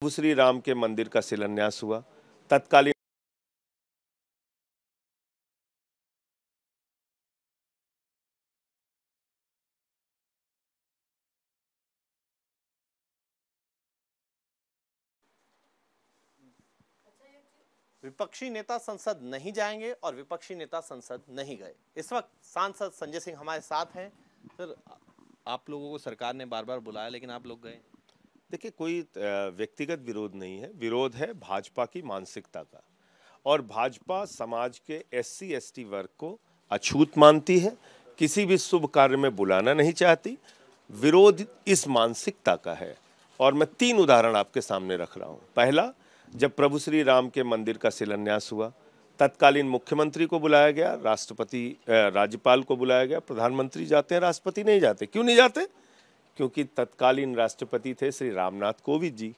प्रभु श्री राम के मंदिर का शिलान्यास हुआ। तत्कालीन विपक्षी नेता संसद नहीं जाएंगे और विपक्षी नेता संसद नहीं गए। इस वक्त सांसद संजय सिंह हमारे साथ हैं। सर, आप लोगों को सरकार ने बार बार बुलाया लेकिन आप लोग गए। देखिए, कोई व्यक्तिगत विरोध नहीं है, विरोध है भाजपा की मानसिकता का। और भाजपा समाज के एससी एसटी वर्ग को अछूत मानती है, किसी भी शुभ कार्य में बुलाना नहीं चाहती। विरोध इस मानसिकता का है। और मैं 3 उदाहरण आपके सामने रख रहा हूं। पहला, जब प्रभु श्री राम के मंदिर का शिलान्यास हुआ, तत्कालीन मुख्यमंत्री को बुलाया गया, राज्यपाल को बुलाया गया। प्रधानमंत्री जाते हैं, राष्ट्रपति नहीं जाते। क्यों नहीं जाते? क्योंकि तत्कालीन राष्ट्रपति थे श्री रामनाथ कोविंद जी,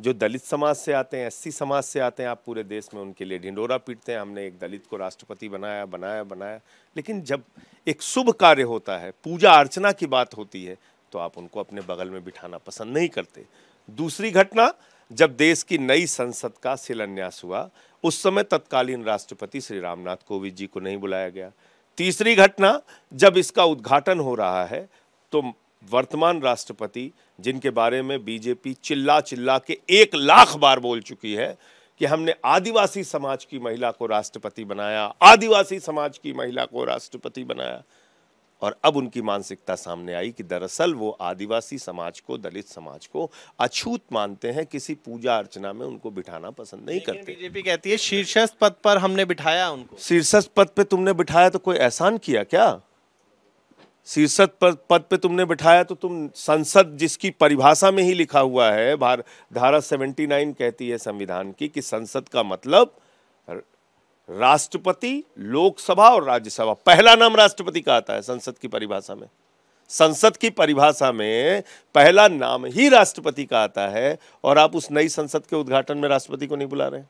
जो दलित समाज से आते हैं, एससी समाज से आते हैं। आप पूरे देश में उनके लिए ढिंढोरा पीटते हैं, हमने एक दलित को राष्ट्रपति बनाया बनाया बनाया। लेकिन जब एक शुभ कार्य होता है, पूजा अर्चना की बात होती है, तो आप उनको अपने बगल में बिठाना पसंद नहीं करते। दूसरी घटना, जब देश की नई संसद का शिलान्यास हुआ, उस समय तत्कालीन राष्ट्रपति श्री रामनाथ कोविंद जी को नहीं बुलाया गया। तीसरी घटना, जब इसका उद्घाटन हो रहा है तो वर्तमान राष्ट्रपति, जिनके बारे में बीजेपी चिल्ला चिल्ला के 1 लाख बार बोल चुकी है कि हमने आदिवासी समाज की महिला को राष्ट्रपति बनाया, आदिवासी समाज की महिला को राष्ट्रपति बनाया, और अब उनकी मानसिकता सामने आई कि दरअसल वो आदिवासी समाज को, दलित समाज को अछूत मानते हैं, किसी पूजा अर्चना में उनको बिठाना पसंद नहीं करते। बीजेपी कहती है शीर्षस्थ पद पर हमने बिठाया उनको। शीर्षस्थ पद पे तुमने बिठाया तो कोई एहसान किया क्या? शीर्षस्थ पद पे तुमने बिठाया तो तुम संसद, जिसकी परिभाषा में ही लिखा हुआ है, धारा 79 कहती है संविधान की कि संसद का मतलब राष्ट्रपति, लोकसभा और राज्यसभा। पहला नाम राष्ट्रपति का आता है संसद की परिभाषा में। संसद की परिभाषा में पहला नाम ही राष्ट्रपति का आता है, और आप उस नई संसद के उद्घाटन में राष्ट्रपति को नहीं बुला रहे हैं।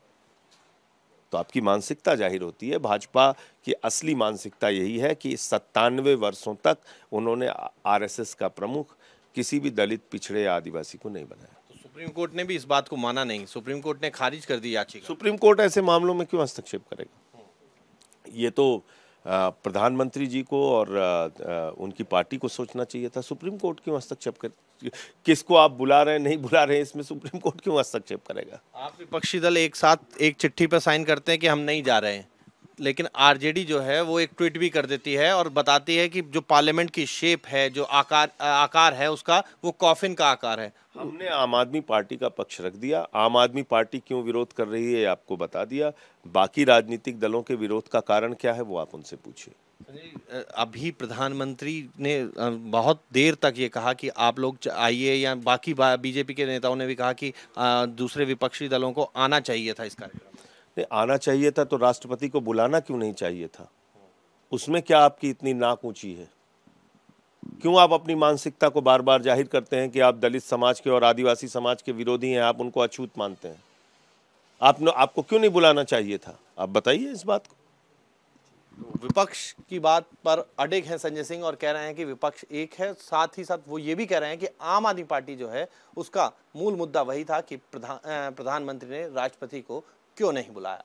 तो आपकी मानसिकता जाहिर होती है। भाजपा की असली मानसिकता यही है कि 97 वर्षों तक उन्होंने आरएसएस का प्रमुख किसी भी दलित, पिछड़े या आदिवासी को नहीं बनाया। तो सुप्रीम कोर्ट ने भी इस बात को माना नहीं, सुप्रीम कोर्ट ने खारिज कर दी याचिका। सुप्रीम कोर्ट ऐसे मामलों में क्यों हस्तक्षेप करेगा? ये तो प्रधानमंत्री जी को और उनकी पार्टी को सोचना चाहिए था। सुप्रीम कोर्ट क्यों हस्तक्षेप कर, किसको आप बुला रहे हैं, नहीं बुला रहे हैं, इसमें सुप्रीम कोर्ट क्यों हस्तक्षेप करेगा? आप विपक्षी दल एक साथ एक चिट्ठी पर साइन करते हैं कि हम नहीं जा रहे हैं, लेकिन आरजेडी जो है वो एक ट्वीट भी कर देती है और बताती है कि जो पार्लियामेंट की शेप है, जो आकार है उसका, वो कॉफिन का आकार है। हमने आम आदमी पार्टी का पक्ष रख दिया। आम आदमी पार्टी क्यों विरोध कर रही है आपको बता दिया। बाकी राजनीतिक दलों के विरोध का कारण क्या है वो आप उनसे पूछिए। अभी प्रधानमंत्री ने बहुत देर तक ये कहा कि आप लोग आइए, या बाकी बीजेपी के नेताओं ने भी कहा कि दूसरे विपक्षी दलों को आना चाहिए था इस कार्यक्रम में। आना चाहिए था तो राष्ट्रपति को बुलाना क्यों नहीं चाहिए था? उसमें क्या आपकी इतनी नाक ऊंची है? क्यों आप अपनी मानसिकता को बार बार जाहिर करते हैं कि आप दलित समाज के और आदिवासी समाज के विरोधी हैं, आप उनको अछूत मानते हैं? आपको क्यों नहीं बुलाना चाहिए था? आप बताइए इस बात को। विपक्ष की बात पर अडिग हैं संजय सिंह और कह रहे हैं कि विपक्ष एक है। साथ ही साथ वो ये भी कह रहे हैं कि आम आदमी पार्टी जो है उसका मूल मुद्दा वही था कि प्रधानमंत्री ने राष्ट्रपति को क्यों नहीं बुलाया।